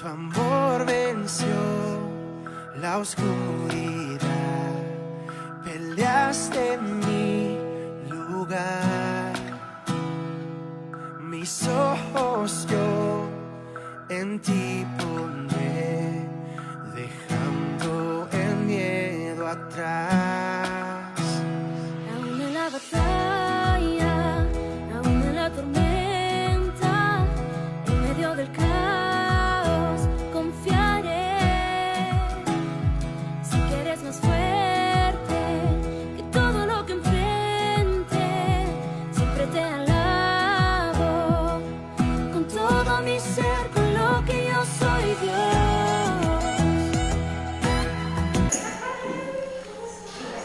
Tu amor venció la oscuridad, peleaste en mi lugar. Mis ojos yo en ti pondré, dejando el miedo atrás. Aún en la batalla, aún en la tormenta, en medio del caos, confiaré. Sé que eres más fuerte que todo lo que enfrente. Siempre te alabo con todo mi ser, con lo que yo soy, Dios.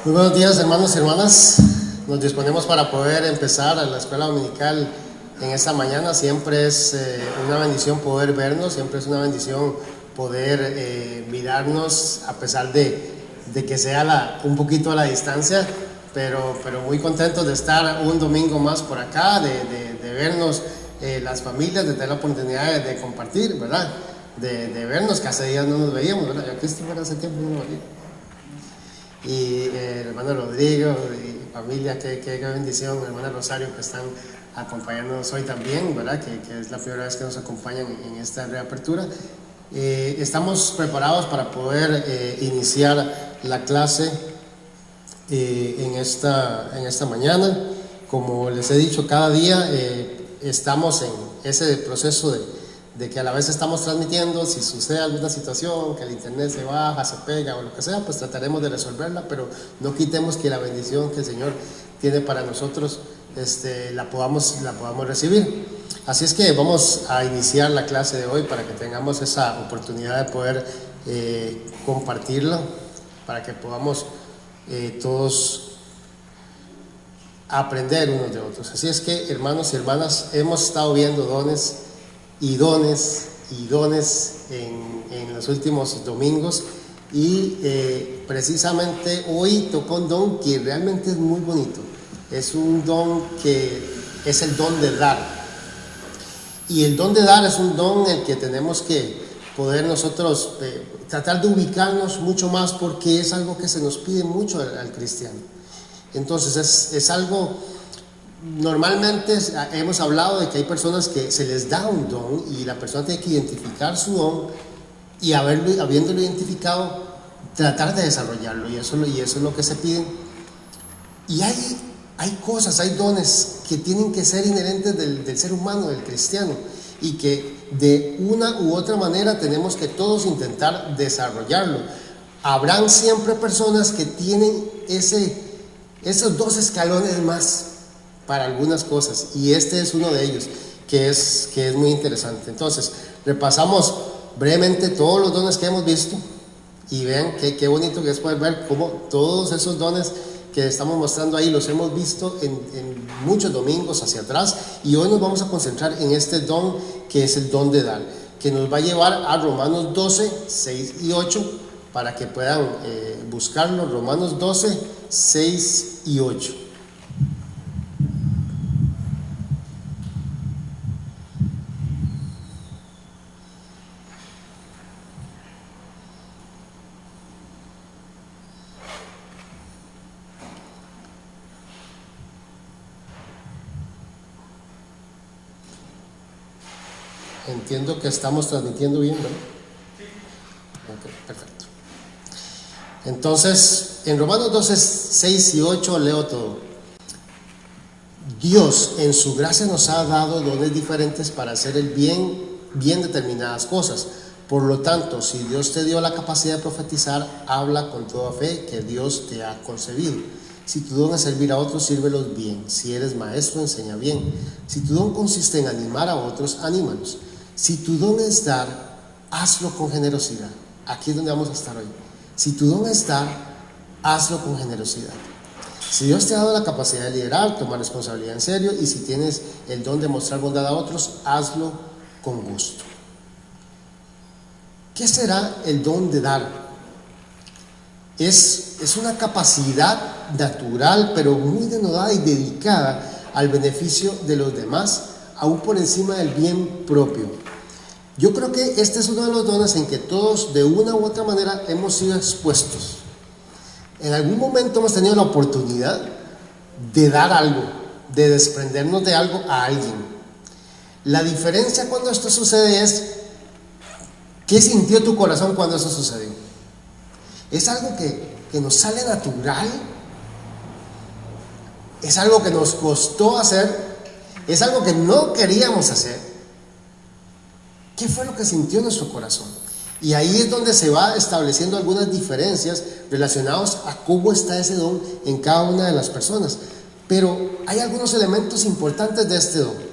Muy buenos días, hermanos y hermanas. Nos disponemos para poder empezar a la escuela dominical en esta mañana. Siempre es una bendición poder vernos, siempre es una bendición poder mirarnos a pesar de que sea un poquito a la distancia, pero muy contentos de estar un domingo más por acá, de vernos las familias, de tener la oportunidad de compartir, ¿verdad? De vernos, que hace días no nos veíamos, ¿verdad? Ya Christopher hace tiempo no nos veía. Y el hermano Rodrigo y familia, qué bendición, el hermano Rosario, que están acompañándonos hoy también, ¿verdad? Que es la primera vez que nos acompañan en esta reapertura. Estamos preparados para poder iniciar la clase en esta mañana. Como les he dicho, cada día estamos en ese proceso de que a la vez estamos transmitiendo. Si sucede alguna situación, que el internet se baja, se pega o lo que sea, pues trataremos de resolverla, pero no quitemos que la bendición que el Señor tiene para nosotros la podamos recibir. Así es que vamos a iniciar la clase de hoy para que tengamos esa oportunidad de poder compartirla, para que podamos todos aprender unos de otros. Así es que, hermanos y hermanas, hemos estado viendo dones y dones en los últimos domingos, y precisamente hoy tocó un don que realmente es muy bonito. Es un don que es el don de dar, y el don de dar es un don en el que tenemos que poder nosotros tratar de ubicarnos mucho más, porque es algo que se nos pide mucho al cristiano. Entonces es algo. Normalmente hemos hablado de que hay personas que se les da un don y la persona tiene que identificar su don, y habiéndolo identificado, tratar de desarrollarlo, y eso es lo que se pide. Y hay cosas, hay dones que tienen que ser inherentes del ser humano, del cristiano, y que de una u otra manera tenemos que todos intentar desarrollarlo. Habrán siempre personas que tienen esos dos escalones más para algunas cosas, y este es uno de ellos, que es muy interesante. Entonces, repasamos brevemente todos los dones que hemos visto, y vean qué bonito que es poder ver cómo todos esos dones que estamos mostrando ahí los hemos visto en muchos domingos hacia atrás, y hoy nos vamos a concentrar en este don, que es el don de dar, que nos va a llevar a Romanos 12, 6 y 8, para que puedan buscarlo. Romanos 12, 6 y 8. Entiendo que estamos transmitiendo bien, ¿no? Okay, perfecto. Entonces, en Romanos 12, 6 y 8 leo todo. Dios en su gracia nos ha dado dones diferentes para hacer el bien determinadas cosas. Por lo tanto, si Dios te dio la capacidad de profetizar, habla con toda fe que Dios te ha concebido. Si tu don es servir a otros, sírvelos bien. Si eres maestro, enseña bien. Si tu don consiste en animar a otros, anímalos. Si tu don es dar, hazlo con generosidad. Aquí es donde vamos a estar hoy. Si tu don es dar, hazlo con generosidad. Si Dios te ha dado la capacidad de liderar, tomar responsabilidad en serio, y si tienes el don de mostrar bondad a otros, hazlo con gusto. ¿Qué será el don de dar? Es una capacidad natural, pero muy denodada y dedicada al beneficio de los demás, aún por encima del bien propio. Yo creo que este es uno de los dones en que todos de una u otra manera hemos sido expuestos. En algún momento hemos tenido la oportunidad de dar algo, de desprendernos de algo a alguien. La diferencia cuando esto sucede es, ¿qué sintió tu corazón cuando eso sucedió? ¿Es algo que nos sale natural? ¿Es algo que nos costó hacer? ¿Es algo que no queríamos hacer? ¿Qué fue lo que sintió nuestro corazón? Y ahí es donde se va estableciendo algunas diferencias relacionadas a cómo está ese don en cada una de las personas. Pero hay algunos elementos importantes de este don.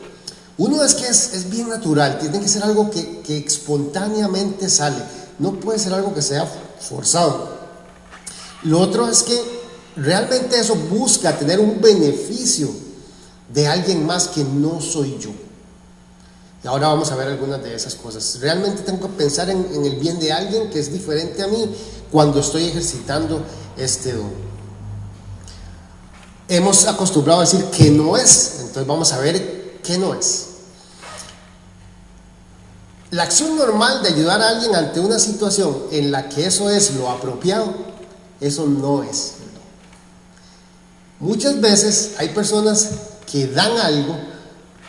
Uno es que es bien natural, tiene que ser algo que espontáneamente sale, no puede ser algo que sea forzado. Lo otro es que realmente eso busca tener un beneficio de alguien más que no soy yo. Y ahora vamos a ver algunas de esas cosas. Realmente tengo que pensar en el bien de alguien que es diferente a mí cuando estoy ejercitando este don. Hemos acostumbrado a decir que no es, entonces vamos a ver qué no es. La acción normal de ayudar a alguien ante una situación en la que eso es lo apropiado, eso no es. Muchas veces hay personas que dan algo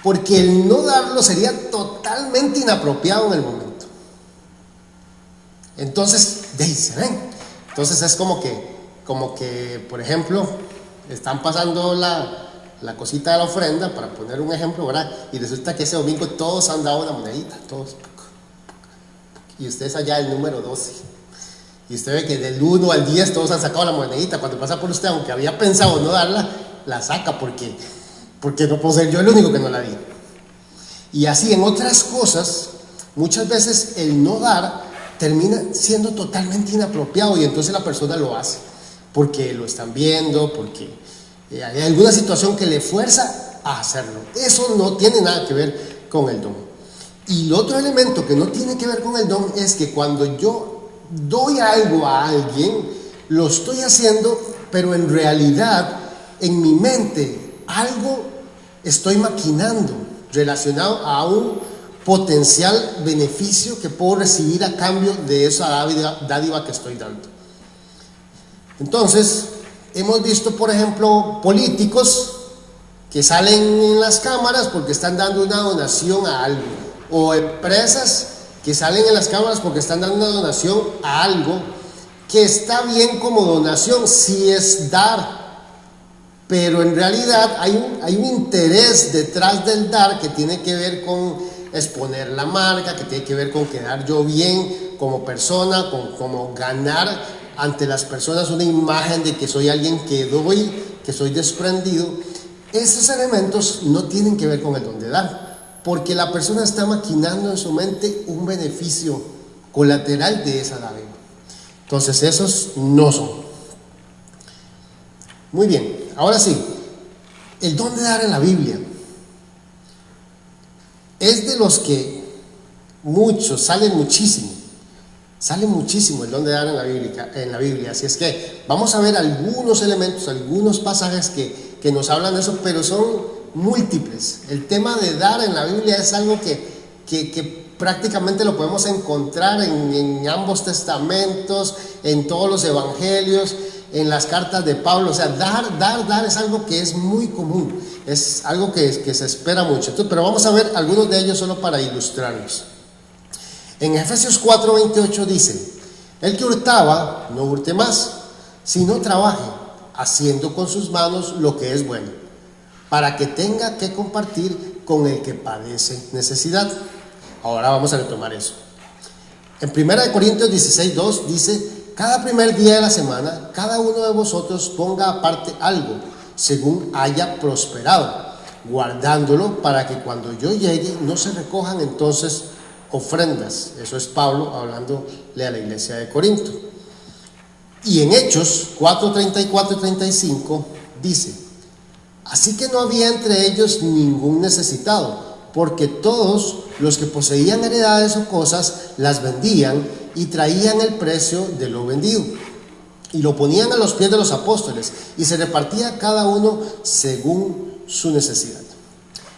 porque el no darlo sería totalmente inapropiado en el momento. Entonces, de ahí se ven. Entonces es como que, por ejemplo, están pasando la cosita de la ofrenda, para poner un ejemplo, ¿verdad? Y resulta que ese domingo todos han dado una monedita, todos. Y usted es allá el número 12. Y usted ve que del 1 al 10 todos han sacado la monedita. Cuando pasa por usted, aunque había pensado no darla, la saca porque no puedo ser yo el único que no la di. Y así en otras cosas, muchas veces el no dar termina siendo totalmente inapropiado y entonces la persona lo hace porque lo están viendo, porque hay alguna situación que le fuerza a hacerlo. Eso no tiene nada que ver con el don. Y el otro elemento que no tiene que ver con el don es que cuando yo doy algo a alguien, lo estoy haciendo, pero en realidad en mi mente algo estoy maquinando relacionado a un potencial beneficio que puedo recibir a cambio de esa dádiva que estoy dando. Entonces, hemos visto, por ejemplo, políticos que salen en las cámaras porque están dando una donación a algo, o empresas que salen en las cámaras porque están dando una donación a algo que está bien como donación, si es dar. Pero en realidad hay un interés detrás del dar que tiene que ver con exponer la marca, que tiene que ver con quedar yo bien como persona, con como ganar ante las personas una imagen de que soy alguien que doy, que soy desprendido. Esos elementos no tienen que ver con el don de dar, porque la persona está maquinando en su mente un beneficio colateral de esa dádiva. Entonces esos no son. Muy bien, ahora sí, el don de dar en la Biblia es de los que muchos, sale muchísimo el don de dar en la Biblia, así es que vamos a ver algunos elementos, algunos pasajes que nos hablan de eso, pero son múltiples. El tema de dar en la Biblia es algo que prácticamente lo podemos encontrar en ambos testamentos, en todos los evangelios, en las cartas de Pablo. O sea, dar es algo que es muy común, es algo que se espera mucho. Entonces, pero vamos a ver algunos de ellos solo para ilustrarlos. En Efesios 4:28 dice: el que hurtaba, no hurte más, sino trabaje, haciendo con sus manos lo que es bueno, para que tenga que compartir con el que padece necesidad. Ahora vamos a retomar eso. En 1 Corintios 16:2 dice: cada primer día de la semana, cada uno de vosotros ponga aparte algo, según haya prosperado, guardándolo para que cuando yo llegue no se recojan entonces ofrendas. Eso es Pablo hablándole a la iglesia de Corinto. Y en Hechos 4:34 y 35 dice: así que no había entre ellos ningún necesitado, porque todos los que poseían heredades o cosas las vendían y traían el precio de lo vendido y lo ponían a los pies de los apóstoles, y se repartía cada uno según su necesidad.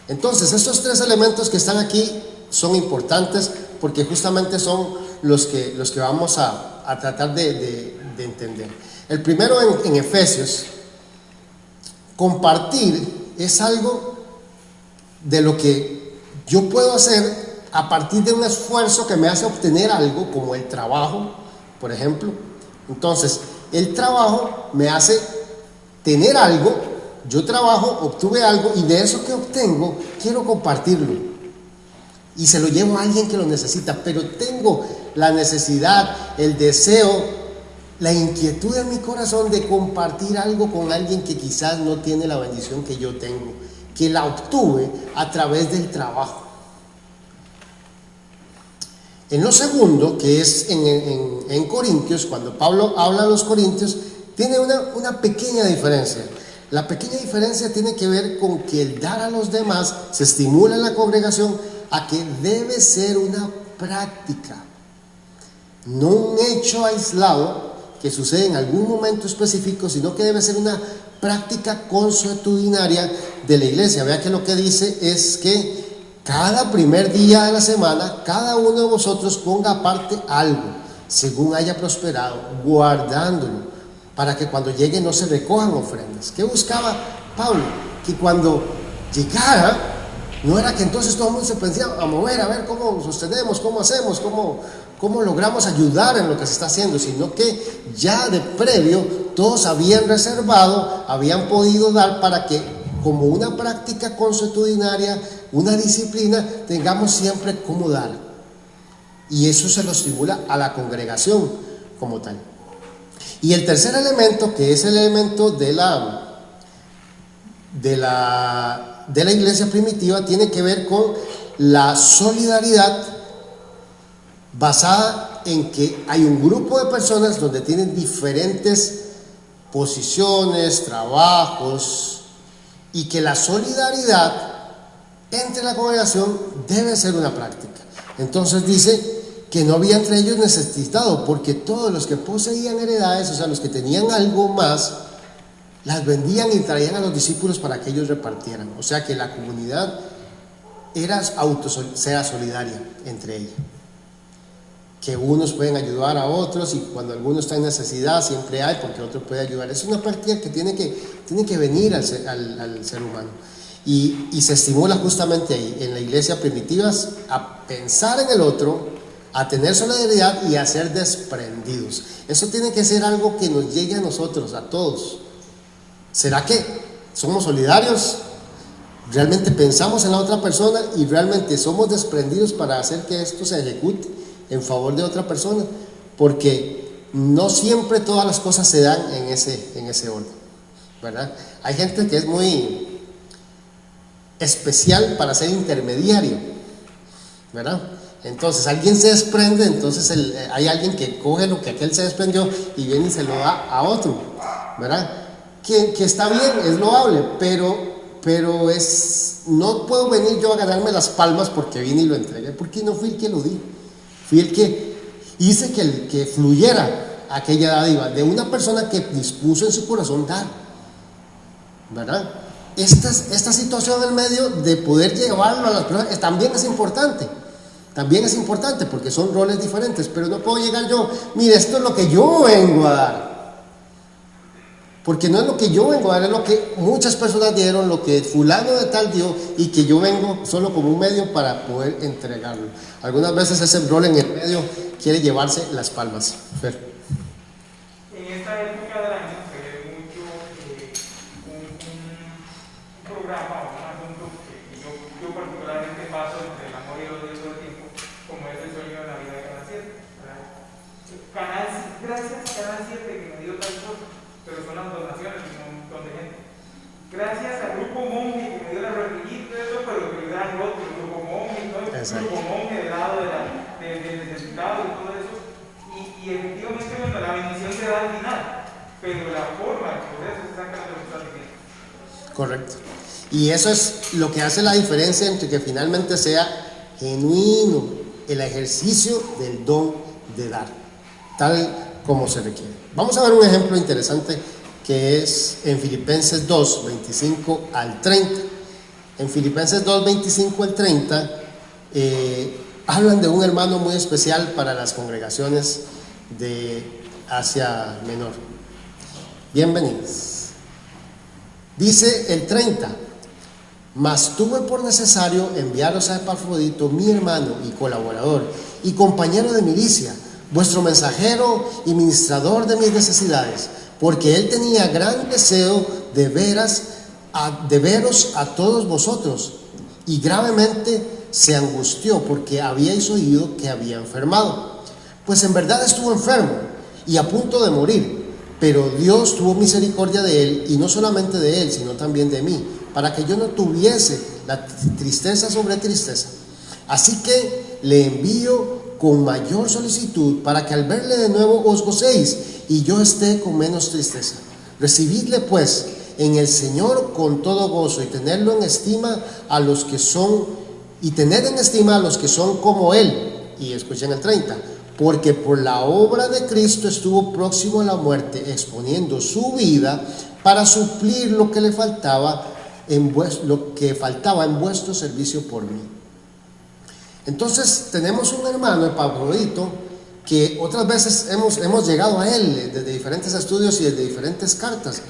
Entonces, estos tres elementos que están aquí son importantes porque justamente son los que vamos a tratar de entender. El primero en Efesios, compartir es algo de lo que yo puedo hacer a partir de un esfuerzo que me hace obtener algo, como el trabajo, por ejemplo. Entonces, el trabajo me hace tener algo, yo trabajo, obtuve algo, y de eso que obtengo, quiero compartirlo. Y se lo llevo a alguien que lo necesita, pero tengo la necesidad, el deseo, la inquietud en mi corazón de compartir algo con alguien que quizás no tiene la bendición que yo tengo, que la obtuve a través del trabajo. En lo segundo, que es en Corintios, cuando Pablo habla a los Corintios, tiene una pequeña diferencia. La pequeña diferencia tiene que ver con que el dar a los demás se estimula en la congregación a que debe ser una práctica, no un hecho aislado que sucede en algún momento específico, sino que debe ser una práctica consuetudinaria de la iglesia. Vea que lo que dice es que cada primer día de la semana, cada uno de vosotros ponga aparte algo, según haya prosperado, guardándolo, para que cuando llegue no se recojan ofrendas. ¿Qué buscaba Pablo? Que cuando llegara, no era que entonces todo el mundo se pensaba a mover, a ver cómo sostenemos, cómo hacemos, cómo logramos ayudar en lo que se está haciendo, sino que ya de previo todos habían reservado, habían podido dar para que, como una práctica consuetudinaria, una disciplina, tengamos siempre cómo dar. Y eso se lo estimula a la congregación como tal. Y el tercer elemento, que es el elemento de la iglesia primitiva, tiene que ver con la solidaridad basada en que hay un grupo de personas donde tienen diferentes posiciones, trabajos, y que la solidaridad entre la congregación debe ser una práctica. Entonces dice que no había entre ellos necesitado, porque todos los que poseían heredades, o sea, los que tenían algo más, las vendían y traían a los discípulos para que ellos repartieran. O sea que la comunidad era solidaria entre ella, que unos pueden ayudar a otros, y cuando alguno está en necesidad siempre hay, porque otro puede ayudar. Es una práctica que tiene que venir al ser humano, y se estimula justamente ahí en la iglesia primitiva a pensar en el otro, a tener solidaridad y a ser desprendidos. Eso tiene que ser algo que nos llegue a nosotros, a todos. ¿Será que somos solidarios? ¿Realmente pensamos en la otra persona y realmente somos desprendidos para hacer que esto se ejecute en favor de otra persona? Porque no siempre todas las cosas se dan en ese orden, ¿verdad? Hay gente que es muy especial para ser intermediario, ¿verdad? Entonces alguien se desprende, entonces hay alguien que coge lo que aquel se desprendió y viene y se lo da a otro, ¿verdad? Que está bien, es loable, pero no puedo venir yo a ganarme las palmas porque vine y lo entregué, porque no fui el que lo di, fui el que hice que fluyera aquella dádiva de una persona que dispuso en su corazón dar, ¿verdad? Esta situación en el medio de poder llevarlo a las personas también es importante. También es importante porque son roles diferentes, pero no puedo llegar yo, mire, esto es lo que yo vengo a dar, porque no es lo que yo vengo a dar, es lo que muchas personas dieron, lo que fulano de tal dio, y que yo vengo solo como un medio para poder entregarlo. Algunas veces ese rol en el medio quiere llevarse las palmas. Fer. En esta época del año se ve mucho un programa o un asunto que yo particularmente paso entre el amor y el odio todo el tiempo, como es el sueño de la vida de Canal 7. Gracias Canal 7 que me dio tal cosa, pero son las donaciones de un montón de gente. Gracias al grupo Monje que me dio la requisita, pero que me da el otro, el grupo Monje, ¿no? El grupo Monje del lado del necesitado y todo eso. Y efectivamente, bueno, la bendición se da al final, pero la forma, el proceso es exactamente lo que está diciendo. Correcto. Y eso es lo que hace la diferencia entre que finalmente sea genuino el ejercicio del don de dar, tal como se requiere. Vamos a ver un ejemplo interesante que es en Filipenses 2, 25 al 30. En Filipenses 2, 25 al 30, hablan de un hermano muy especial para las congregaciones de Asia Menor. Bienvenidos. Dice el 30: mas tuve por necesario enviaros a Epafrodito, mi hermano y colaborador y compañero de milicia, vuestro mensajero y ministrador de mis necesidades, porque él tenía gran deseo de veros a todos vosotros, y gravemente se angustió porque habíais oído que había enfermado. Pues en verdad estuvo enfermo y a punto de morir, pero Dios tuvo misericordia de él, y no solamente de él, sino también de mí, para que yo no tuviese la tristeza sobre tristeza. Así que le envío con mayor solicitud, para que al verle de nuevo os gocéis y yo esté con menos tristeza. Recibidle pues en el Señor con todo gozo, y tener en estima a los que son como él. Y escuchen el 30: porque por la obra de Cristo estuvo próximo a la muerte, exponiendo su vida para suplir lo que le faltaba en vuestro servicio por mí. Entonces tenemos un hermano, Epafrodito, que otras veces hemos llegado a él desde diferentes estudios y desde diferentes cartas,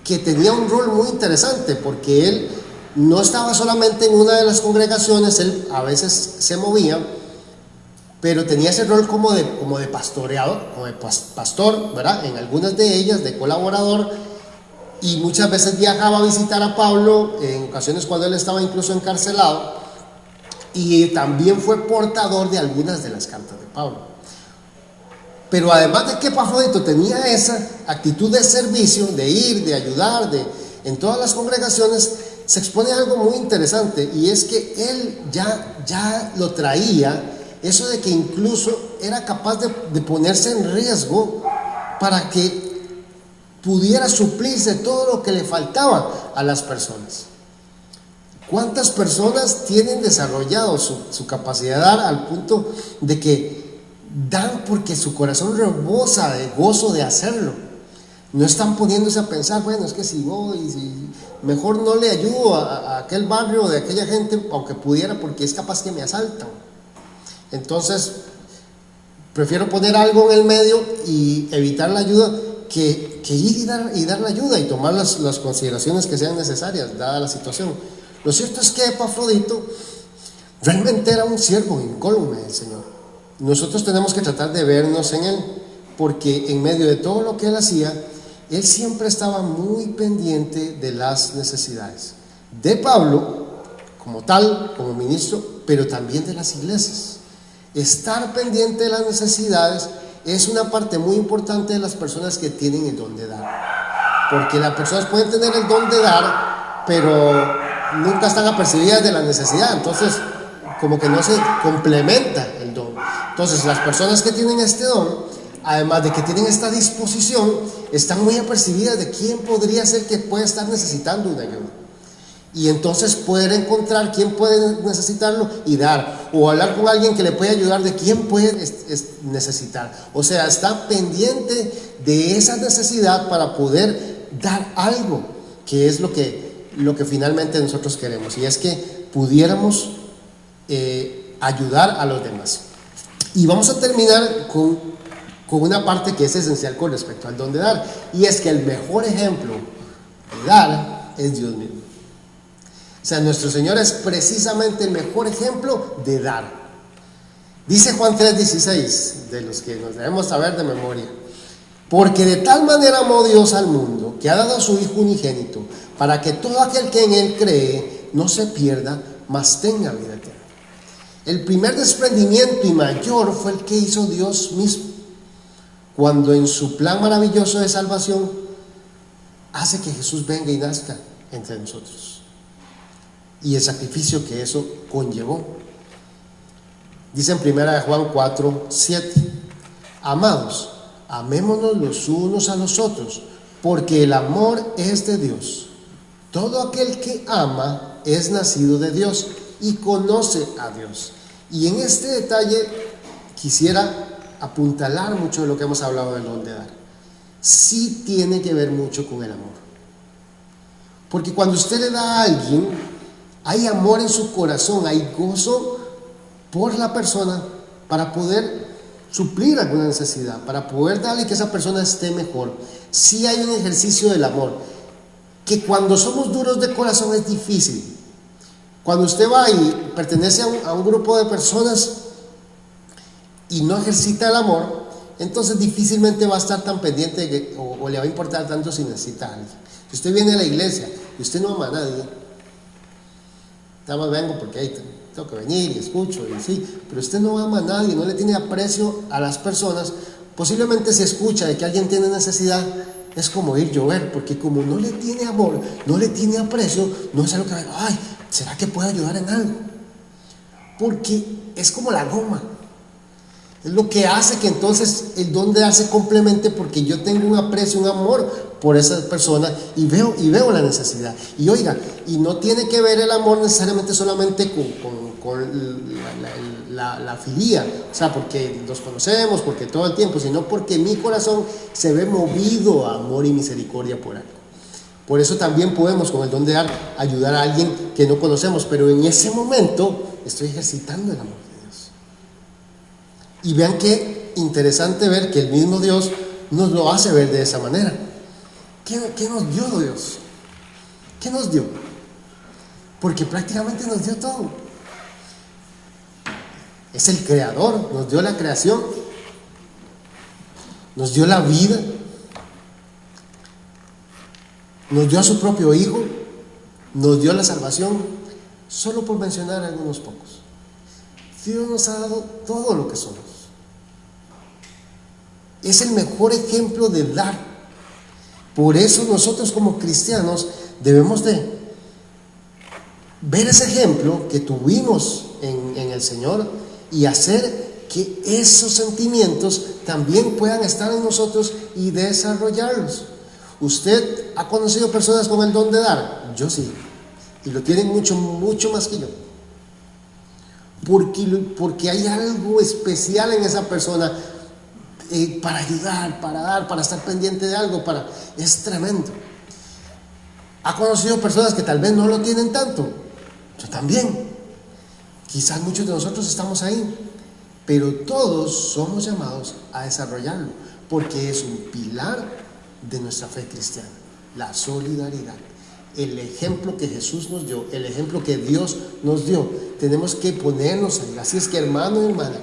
que tenía un rol muy interesante, porque él no estaba solamente en una de las congregaciones, él a veces se movía, pero tenía ese rol como de pastoreador, como de pastor, ¿verdad? En algunas de ellas, de colaborador, y muchas veces viajaba a visitar a Pablo, en ocasiones cuando él estaba incluso encarcelado, y también fue portador de algunas de las cartas de Pablo. Pero además de que Epafrodito tenía esa actitud de servicio, de ir, de ayudar, en todas las congregaciones, se expone algo muy interesante, y es que él ya lo traía, eso de que incluso era capaz de ponerse en riesgo para que pudiera suplirse todo lo que le faltaba a las personas. ¿Cuántas personas tienen desarrollado su capacidad de dar al punto de que dan porque su corazón rebosa de gozo de hacerlo? No están poniéndose a pensar, bueno, es que si voy, mejor no le ayudo a aquel barrio de aquella gente, aunque pudiera, porque es capaz que me asaltan. Entonces, prefiero poner algo en el medio y evitar la ayuda que ir y dar la ayuda y tomar las consideraciones que sean necesarias, dada la situación. Lo cierto es que Epafrodito realmente era un siervo incólume del Señor. Nosotros tenemos que tratar de vernos en él, porque en medio de todo lo que él hacía, él siempre estaba muy pendiente de las necesidades de Pablo como tal, como ministro, pero también de las iglesias. Estar pendiente de las necesidades es una parte muy importante de las personas que tienen el don de dar, porque las personas pueden tener el don de dar, pero nunca están apercibidas de la necesidad, entonces como que no se complementa el don. Entonces las personas que tienen este don, además de que tienen esta disposición, están muy apercibidas de quién podría ser que puede estar necesitando una ayuda, y entonces poder encontrar quién puede necesitarlo y dar, o hablar con alguien que le puede ayudar de quién puede necesitar. O sea, está pendiente de esa necesidad para poder dar algo, que es lo que finalmente nosotros queremos, y es que pudiéramos ayudar a los demás. Y vamos a terminar con una parte que es esencial con respecto al don de dar, y es que el mejor ejemplo de dar es Dios mismo. O sea, nuestro Señor es precisamente el mejor ejemplo de dar. Dice Juan 3:16, de los que nos debemos saber de memoria: porque de tal manera amó Dios al mundo, que ha dado a su Hijo unigénito, para que todo aquel que en él cree no se pierda, mas tenga vida eterna. El primer desprendimiento y mayor fue el que hizo Dios mismo, cuando en su plan maravilloso de salvación hace que Jesús venga y nazca entre nosotros, y el sacrificio que eso conllevó. Dice en 1 Juan 4:7: amados, amémonos los unos a los otros, porque el amor es de Dios. Todo aquel que ama es nacido de Dios y conoce a Dios. Y en este detalle quisiera apuntalar mucho de lo que hemos hablado del don de dar. Sí tiene que ver mucho con el amor, porque cuando usted le da a alguien, hay amor en su corazón, hay gozo por la persona para poder suplir alguna necesidad, para poder darle que esa persona esté mejor. Sí hay un ejercicio del amor, que cuando somos duros de corazón es difícil. Cuando usted va y pertenece a un grupo de personas y no ejercita el amor, entonces difícilmente va a estar tan pendiente de que, o le va a importar tanto si necesita a alguien. Si usted viene a la iglesia y usted no ama a nadie, nada más vengo porque ahí tengo que venir y escucho y sí, pero usted no ama a nadie, no le tiene aprecio a las personas, posiblemente se escucha de que alguien tiene necesidad, es como ir llover, porque como no le tiene amor, no le tiene aprecio, no es algo que ay, ¿será que puede ayudar en algo? Porque es como la goma, es lo que hace que entonces el don de dar se complemente, porque yo tengo un aprecio, un amor por esa persona y veo la necesidad. Y oiga, y no tiene que ver el amor necesariamente solamente con la filía, o sea, porque nos conocemos, porque todo el tiempo, sino porque mi corazón se ve movido a amor y misericordia por algo. Por eso también podemos, con el don de dar, ayudar a alguien que no conocemos, pero en ese momento estoy ejercitando el amor de Dios. Y vean qué interesante ver que el mismo Dios nos lo hace ver de esa manera. ¿Qué nos dio Dios? ¿Qué nos dio? Porque prácticamente nos dio todo. Es el creador, nos dio la creación, nos dio la vida, nos dio a su propio Hijo, nos dio la salvación, solo por mencionar algunos pocos. Dios nos ha dado todo lo que somos. Es el mejor ejemplo de dar. Por eso nosotros como cristianos debemos de ver ese ejemplo que tuvimos en el Señor y hacer que esos sentimientos también puedan estar en nosotros y desarrollarlos. ¿Usted ha conocido personas con el don de dar? Yo sí, y lo tienen mucho, mucho más que yo. Porque hay algo especial en esa persona para ayudar, para dar, para estar pendiente de algo, es tremendo. ¿Ha conocido personas que tal vez no lo tienen tanto? Yo también. Quizás muchos de nosotros estamos ahí, pero todos somos llamados a desarrollarlo, porque es un pilar de nuestra fe cristiana, la solidaridad. El ejemplo que Jesús nos dio, el ejemplo que Dios nos dio, tenemos que ponernos ahí. Así es que, hermano y hermana,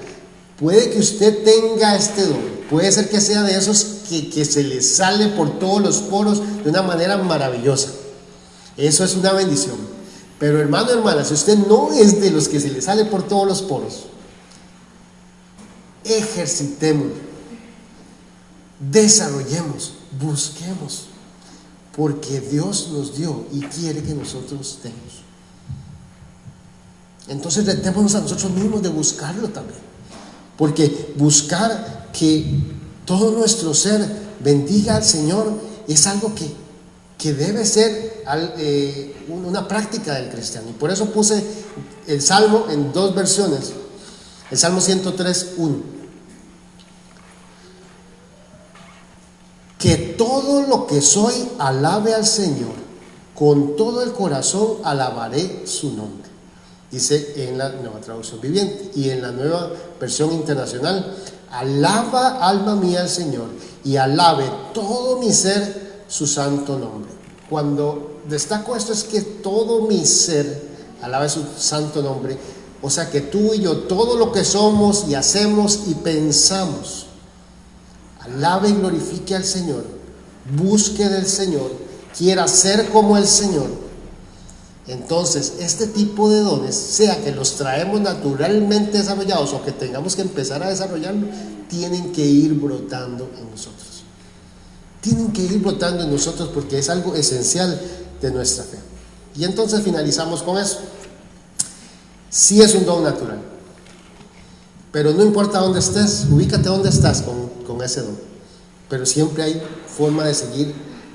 puede que usted tenga este don, puede ser que sea de esos que se le sale por todos los poros de una manera maravillosa. Eso es una bendición. Pero hermano, hermana, si usted no es de los que se le sale por todos los poros, ejercitemos, desarrollemos, busquemos, porque Dios nos dio y quiere que nosotros demos. Entonces retémonos a nosotros mismos de buscarlo también, porque buscar que todo nuestro ser bendiga al Señor es algo que debe ser una práctica del cristiano. Y por eso puse el Salmo en dos versiones. El Salmo 103:1. Que todo lo que soy alabe al Señor, con todo el corazón alabaré su nombre. Dice en la Nueva Traducción Viviente. Y en la Nueva Versión Internacional: alaba alma mía al Señor y alabe todo mi ser su santo nombre. Cuando destaco esto es que todo mi ser alabe su santo nombre, o sea que tú y yo, todo lo que somos y hacemos y pensamos, alabe y glorifique al Señor, busque del Señor, quiera ser como el Señor. Entonces este tipo de dones, sea que los traemos naturalmente desarrollados o que tengamos que empezar a desarrollarlo, tienen que ir brotando en nosotros. Tienen que ir brotando en nosotros porque es algo esencial de nuestra fe. Y entonces finalizamos con eso. Sí es un don natural, pero no importa dónde estés, ubícate dónde estás con ese don. Pero siempre hay forma de seguir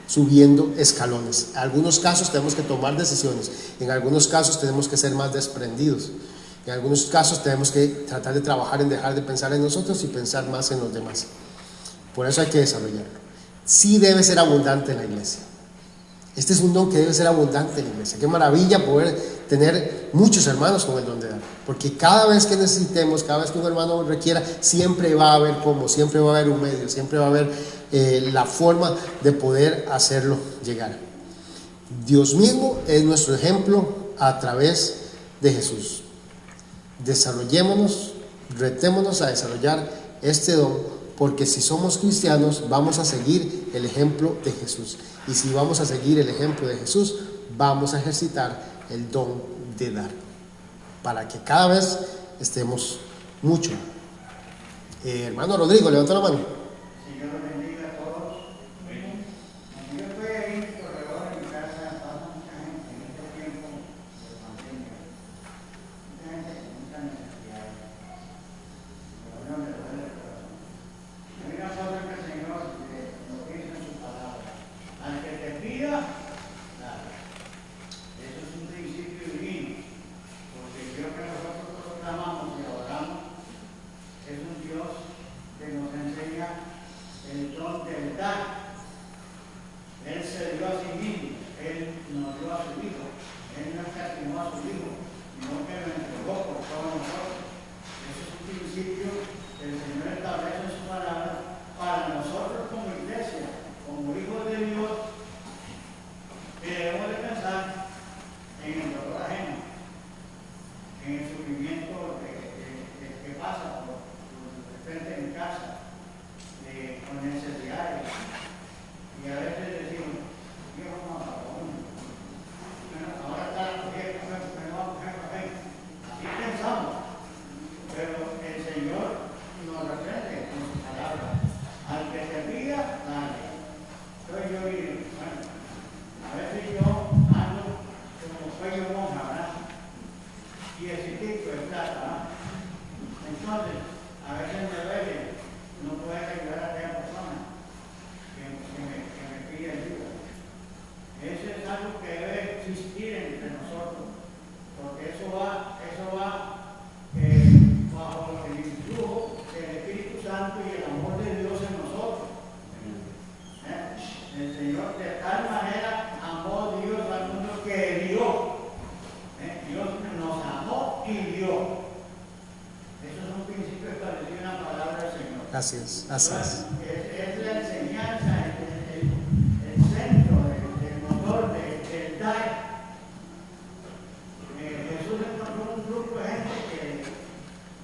subiendo escalones. En algunos casos tenemos que tomar decisiones, en algunos casos tenemos que ser más desprendidos, en algunos casos tenemos que tratar de trabajar en dejar de pensar en nosotros y pensar más en los demás. Por eso hay que desarrollarlo. Sí debe ser abundante en la iglesia. Este es un don que debe ser abundante en la iglesia. Qué maravilla poder tener muchos hermanos con el don de dar. Porque cada vez que necesitemos, cada vez que un hermano requiera, siempre va a haber cómo, siempre va a haber un medio, siempre va a haber la forma de poder hacerlo llegar. Dios mismo es nuestro ejemplo a través de Jesús. Desarrollémonos, retémonos a desarrollar este don, porque si somos cristianos vamos a seguir el ejemplo de Jesús. Y si vamos a seguir el ejemplo de Jesús, vamos a ejercitar el don de dar, para que cada vez estemos mucho. Hermano Rodrigo, levanta la mano. Señor bendiga a todos. Cuando yo estoy ahí alrededor de mi casa, pasa mucha gente en este tiempo de pandemia. Mucha gente con muchas necesidades. Pero no me duele el corazón. Hay una cosa que el Señor nos dice en su palabra. Al que te pida, dale. Eso es un principio divino. Porque el Dios que nosotros proclamamos y adoramos es un Dios que nos enseña el don del dar. Él se dio a sí mismo, Él nos dio a su Hijo, Él no escatimó a su Hijo, sino que lo entregó por todos nosotros. Ese es un principio que el Señor establece en su palabra para nosotros como iglesia, como hijos de Dios, que debemos de pensar en el dolor ajeno, en el sufrimiento que pasa por frente en casa, con necesidades. Y a veces decimos, Dios no para uno. Bueno, ahora está la mujer, así pensamos. Pero el Señor nos reprende con su palabra. Al que te pida, dale. Entonces yo digo, bueno, a veces yo ando como cuello monja, ¿verdad? Y el chiquito es plata, ¿verdad? Entonces, a veces me duele no poder ayudar a aquella persona que me pide ayuda. Eso es algo que debe existir entre nosotros, porque eso va bajo el influjo del Espíritu Santo y el amor de Dios en nosotros. El Señor de tal manera amó Dios al mundo que dio. Dios nos amó y dio. Eso es un principio establecido en la palabra del Señor. Así es, así es. Es la enseñanza, el centro, el motor del dar. Jesús encontró un grupo de gente que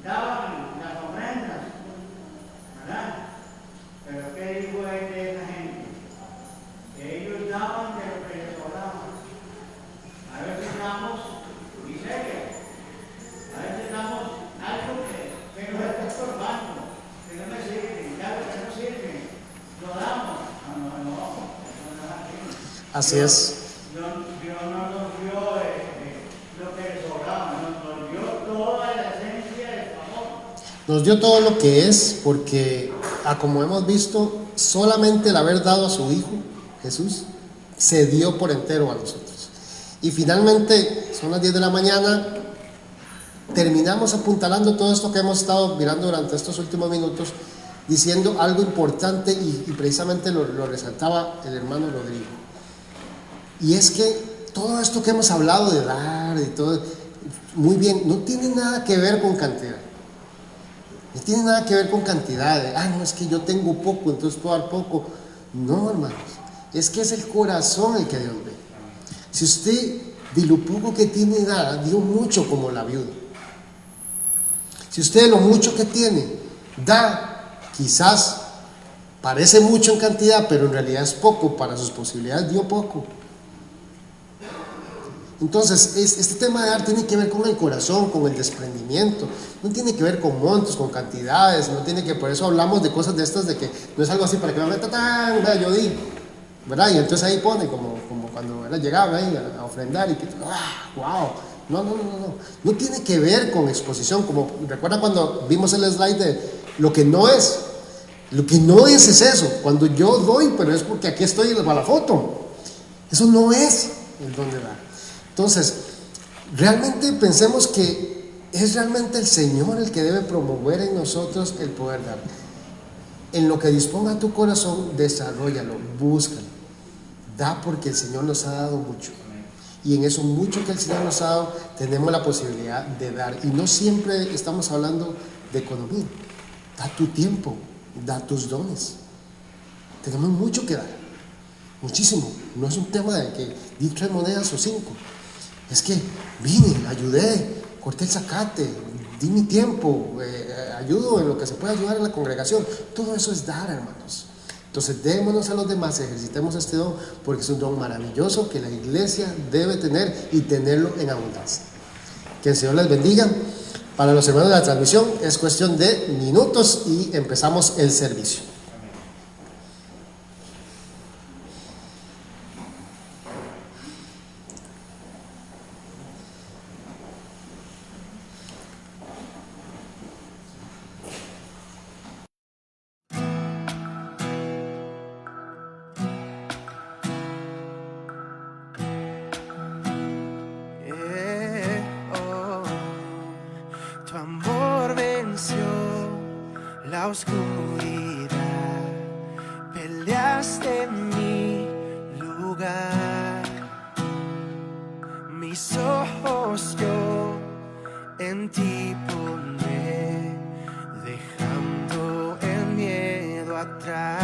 daban las ofrendas, ¿verdad? Pero ¿qué dijo él de esa gente? Que ellos daban de lo que les sobraba. A veces damos miseria, a veces damos algo que nos está estorbando, que no me sirve, algo que no sirve, lo damos. No es así. Así es. Dios no nos dio lo que le sobraba, nos dio toda la esencia del amor. Nos dio todo lo que es, porque como hemos visto, solamente el haber dado a su Hijo, Jesús, se dio por entero a nosotros. Y finalmente, son las 10 de la mañana, terminamos apuntalando todo esto que hemos estado mirando durante estos últimos minutos, diciendo algo importante y precisamente lo resaltaba el hermano Rodrigo. Y es que todo esto que hemos hablado de dar y todo, muy bien, no tiene nada que ver con cantidad. No tiene nada que ver con cantidad. No, es que yo tengo poco, entonces puedo dar poco. No, hermanos, es que es el corazón el que Dios ve. Si usted de lo poco que tiene da, dio mucho como la viuda. Si usted de lo mucho que tiene da, quizás parece mucho en cantidad, pero en realidad es poco para sus posibilidades, dio poco. Entonces, este tema de dar tiene que ver con el corazón, con el desprendimiento. No tiene que ver con montos, con cantidades, no tiene que, por eso hablamos de cosas de estas, de que no es algo así para que me meta tan, vea, yo di, ¿verdad? Y entonces ahí pone, como cuando llegaban ahí a ofrendar y que, wow. No tiene que ver con exposición, como recuerda cuando vimos el slide de lo que no es. Lo que no es eso, cuando yo doy, pero es porque aquí estoy para la foto. Eso no es el don de dar. Entonces, realmente pensemos que es realmente el Señor el que debe promover en nosotros el poder dar. En lo que disponga tu corazón, desarróllalo, búscalo. Da porque el Señor nos ha dado mucho. Y en eso mucho que el Señor nos ha dado, tenemos la posibilidad de dar. Y no siempre estamos hablando de economía. Da tu tiempo, da tus dones. Tenemos mucho que dar, muchísimo. No es un tema de que di 3 monedas o 5. Es que vine, ayudé, corté el zacate, di mi tiempo, ayudo en lo que se puede ayudar en la congregación. Todo eso es dar, hermanos. Entonces démonos a los demás, ejercitemos este don, porque es un don maravilloso que la iglesia debe tener y tenerlo en abundancia. Que el Señor les bendiga. Para los hermanos de la transmisión es cuestión de minutos y empezamos el servicio. Oh, tu amor venció la oscuridad, peleaste en mi lugar. Mis ojos yo en ti pondré, dejando el miedo atrás.